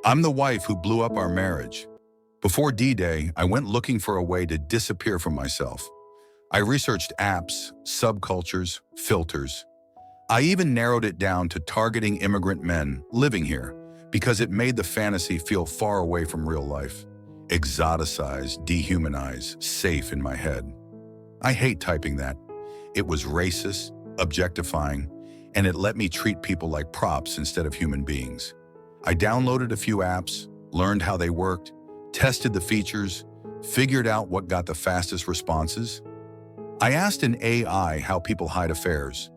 I'm the wife who blew up our marriage. Before D-Day, I went looking for a way to disappear from myself. I researched apps, subcultures, filters. I even narrowed it down to targeting immigrant men living here because it made the fantasy feel far away from real life. Exoticized, dehumanized, safe in my head. I hate typing that. It was racist, objectifying, and it let me treat people like props instead of human beings. I downloaded a few apps, learned how they worked, tested the features, figured out what got the fastest responses. I asked an AI how people hide affairs.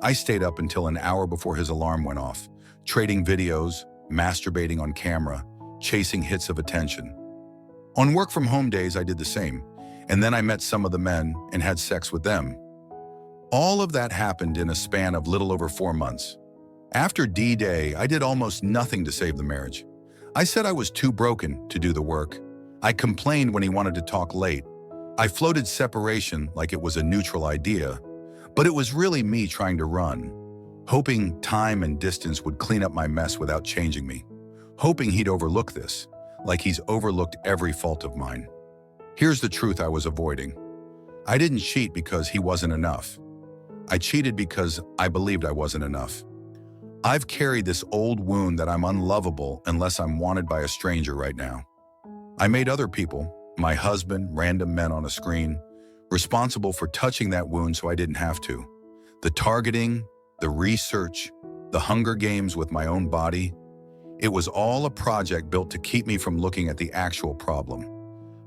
I stayed up until an hour before his alarm went off, trading videos, masturbating on camera, chasing hits of attention. On work-from-home days, I did the same, and then I met some of the men and had sex with them. All of that happened in a span of little over 4 months. After D-Day, I did almost nothing to save the marriage. I said I was too broken to do the work. I complained when he wanted to talk late. I floated separation like it was a neutral idea, but it was really me trying to run, hoping time and distance would clean up my mess without changing me, hoping he'd overlook this, like he's overlooked every fault of mine. Here's the truth I was avoiding. I didn't cheat because he wasn't enough. I cheated because I believed I wasn't enough. I've carried this old wound that I'm unlovable unless I'm wanted by a stranger right now. I made other people, my husband, random men on a screen, responsible for touching that wound so I didn't have to. The targeting, the research, the Hunger Games with my own body, it was all a project built to keep me from looking at the actual problem.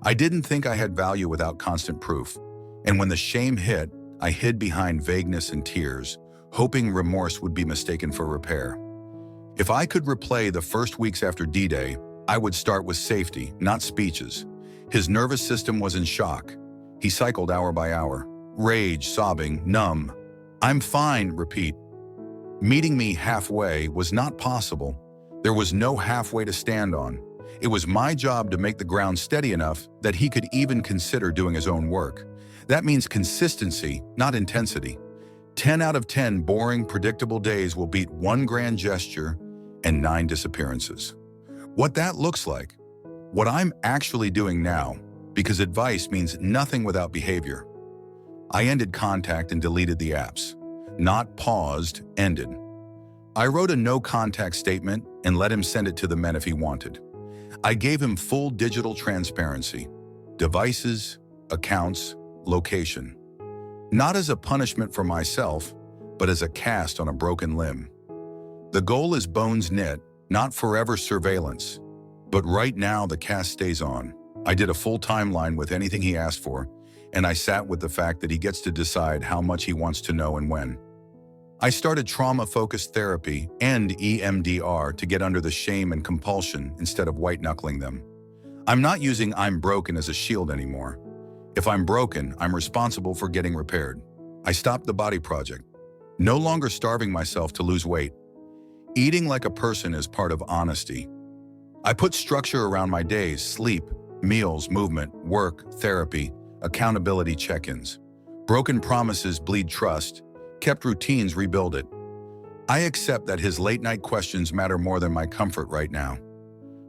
I didn't think I had value without constant proof, and when the shame hit, I hid behind vagueness and tears, hoping remorse would be mistaken for repair. If I could replay the first weeks after D-Day, I would start with safety, not speeches. His nervous system was in shock. He cycled hour by hour, rage, sobbing, numb. I'm fine, repeat. Meeting me halfway was not possible. There was no halfway to stand on. It was my job to make the ground steady enough that he could even consider doing his own work. That means consistency, not intensity. 10 out of 10 boring, predictable days will beat 1 grand gesture and 9 disappearances. What that looks like, what I'm actually doing now, because advice means nothing without behavior. I ended contact and deleted the apps. Not paused, ended. I wrote a no-contact statement and let him send it to the men if he wanted. I gave him full digital transparency. Devices, accounts, location. Not as a punishment for myself, but as a cast on a broken limb. The goal is bones knit, not forever surveillance. But right now the cast stays on. I did a full timeline with anything he asked for, and I sat with the fact that he gets to decide how much he wants to know and when. I started trauma-focused therapy and EMDR to get under the shame and compulsion instead of white-knuckling them. I'm not using I'm broken as a shield anymore. If I'm broken, I'm responsible for getting repaired. I stopped the body project. No longer starving myself to lose weight. Eating like a person is part of honesty. I put structure around my days, sleep, meals, movement, work, therapy, accountability check-ins. Broken promises bleed trust. Kept routines rebuild it. I accept that his late-night questions matter more than my comfort right now.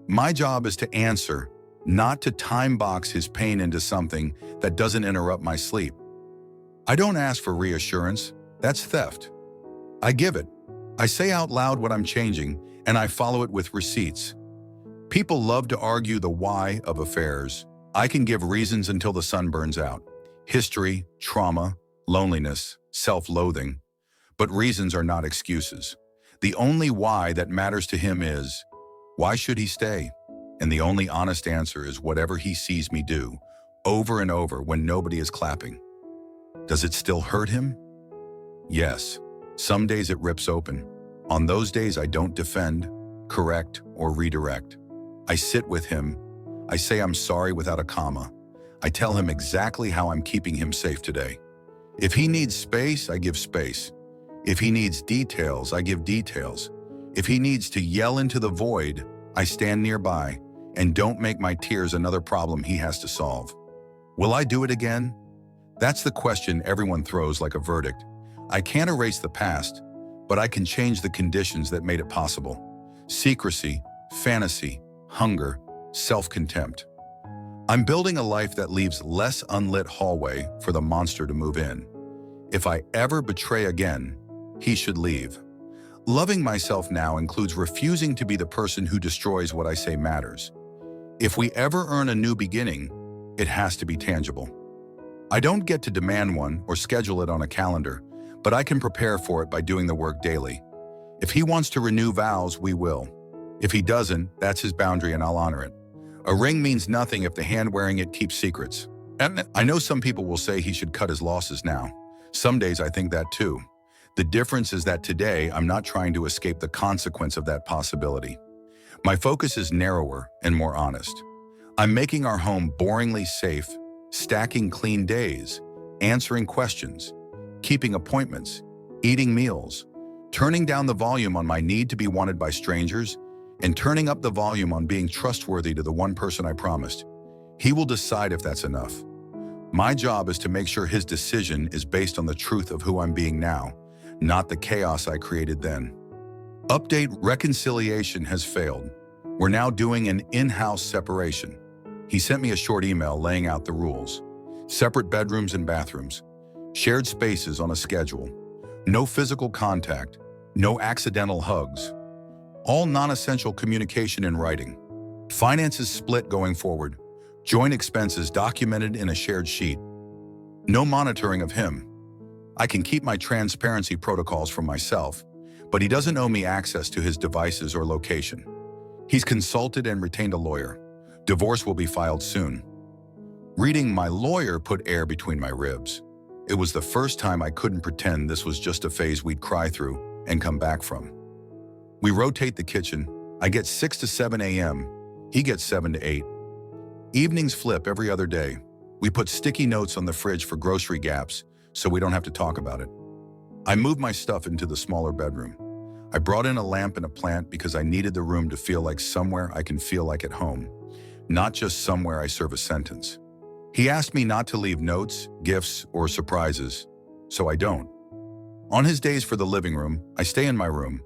My job is to answer, not to time box his pain into something that doesn't interrupt my sleep. I don't ask for reassurance. That's theft. I give it. I say out loud what I'm changing, and I follow it with receipts. People love to argue the why of affairs. I can give reasons until the sun burns out. History, trauma, loneliness, self-loathing. But reasons are not excuses. The only why that matters to him is, why should he stay? And the only honest answer is whatever he sees me do, over and over when nobody is clapping. Does it still hurt him? Yes. Some days it rips open. On those days I don't defend, correct, or redirect. I sit with him. I say I'm sorry without a comma. I tell him exactly how I'm keeping him safe today. If he needs space, I give space. If he needs details, I give details. If he needs to yell into the void, I stand nearby and don't make my tears another problem he has to solve. Will I do it again? That's the question everyone throws like a verdict. I can't erase the past, but I can change the conditions that made it possible. Secrecy, fantasy, hunger, self-contempt. I'm building a life that leaves less unlit hallway for the monster to move in. If I ever betray again, he should leave. Loving myself now includes refusing to be the person who destroys what I say matters. If we ever earn a new beginning, it has to be tangible. I don't get to demand one or schedule it on a calendar, but I can prepare for it by doing the work daily. If he wants to renew vows, we will. If he doesn't, that's his boundary and I'll honor it. A ring means nothing if the hand wearing it keeps secrets. And I know some people will say he should cut his losses now. Some days I think that too. The difference is that today I'm not trying to escape the consequence of that possibility. My focus is narrower and more honest. I'm making our home boringly safe, stacking clean days, answering questions, keeping appointments, eating meals, turning down the volume on my need to be wanted by strangers, and turning up the volume on being trustworthy to the one person I promised. He will decide if that's enough. My job is to make sure his decision is based on the truth of who I'm being now, not the chaos I created then. Update: reconciliation has failed. We're now doing an in-house separation. He sent me a short email laying out the rules. Separate bedrooms and bathrooms. Shared spaces on a schedule. No physical contact. No accidental hugs. All non-essential communication in writing. Finances split going forward. Joint expenses documented in a shared sheet. No monitoring of him. I can keep my transparency protocols from myself, but he doesn't owe me access to his devices or location. He's consulted and retained a lawyer. Divorce will be filed soon. Reading my lawyer put air between my ribs. It was the first time I couldn't pretend this was just a phase we'd cry through and come back from. We rotate the kitchen. I get 6 to 7 a.m. He gets 7 to 8. Evenings flip every other day. We put sticky notes on the fridge for grocery gaps so we don't have to talk about it. I moved my stuff into the smaller bedroom. I brought in a lamp and a plant because I needed the room to feel like somewhere I can feel like at home, not just somewhere I serve a sentence. He asked me not to leave notes, gifts, or surprises, so I don't. On his days for the living room, I stay in my room.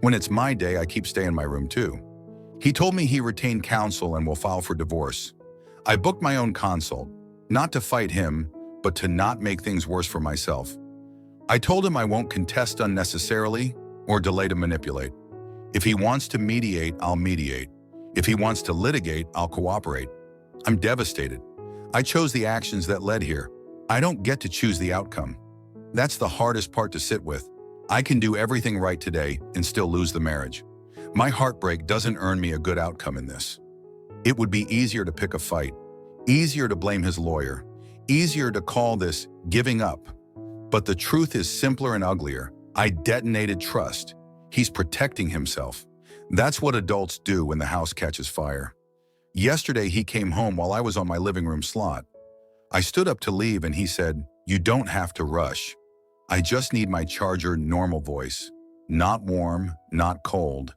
When it's my day, I keep staying in my room too. He told me he retained counsel and will file for divorce. I booked my own consult, not to fight him, but to not make things worse for myself. I told him I won't contest unnecessarily or delay to manipulate. If he wants to mediate, I'll mediate. If he wants to litigate, I'll cooperate. I'm devastated. I chose the actions that led here. I don't get to choose the outcome. That's the hardest part to sit with. I can do everything right today and still lose the marriage. My heartbreak doesn't earn me a good outcome in this. It would be easier to pick a fight, easier to blame his lawyer, easier to call this giving up. But the truth is simpler and uglier. I detonated trust. He's protecting himself. That's what adults do when the house catches fire. Yesterday, he came home while I was on my living room slot. I stood up to leave and he said, "You don't have to rush. I just need my charger normal voice. Not warm, not cold."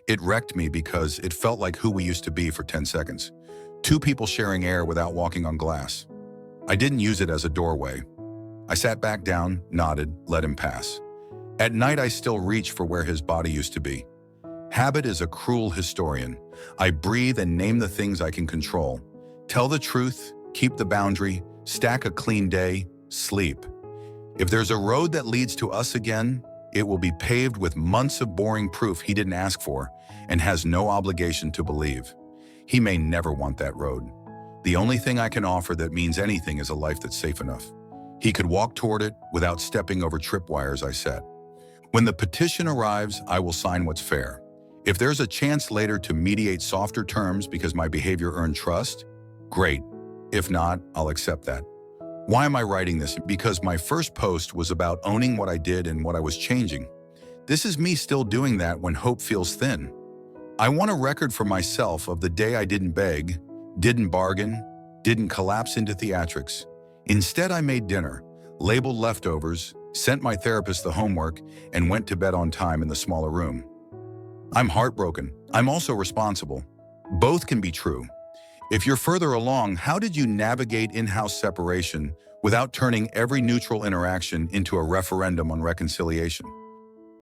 It wrecked me because it felt like who we used to be for 10 seconds. Two people sharing air without walking on glass. I didn't use it as a doorway. I sat back down, nodded, let him pass. At night, I still reach for where his body used to be. Habit is a cruel historian. I breathe and name the things I can control. Tell the truth, keep the boundary, stack a clean day, sleep. If there's a road that leads to us again, it will be paved with months of boring proof he didn't ask for and has no obligation to believe. He may never want that road. The only thing I can offer that means anything is a life that's safe enough. He could walk toward it without stepping over tripwires I set. When the petition arrives, I will sign what's fair. If there's a chance later to mediate softer terms because my behavior earned trust, great. If not, I'll accept that. Why am I writing this? Because my first post was about owning what I did and what I was changing. This is me still doing that when hope feels thin. I want a record for myself of the day I didn't beg, didn't bargain, didn't collapse into theatrics. Instead, I made dinner, labeled leftovers, sent my therapist the homework, and went to bed on time in the smaller room. I'm heartbroken. I'm also responsible. Both can be true. If you're further along, how did you navigate in-house separation without turning every neutral interaction into a referendum on reconciliation?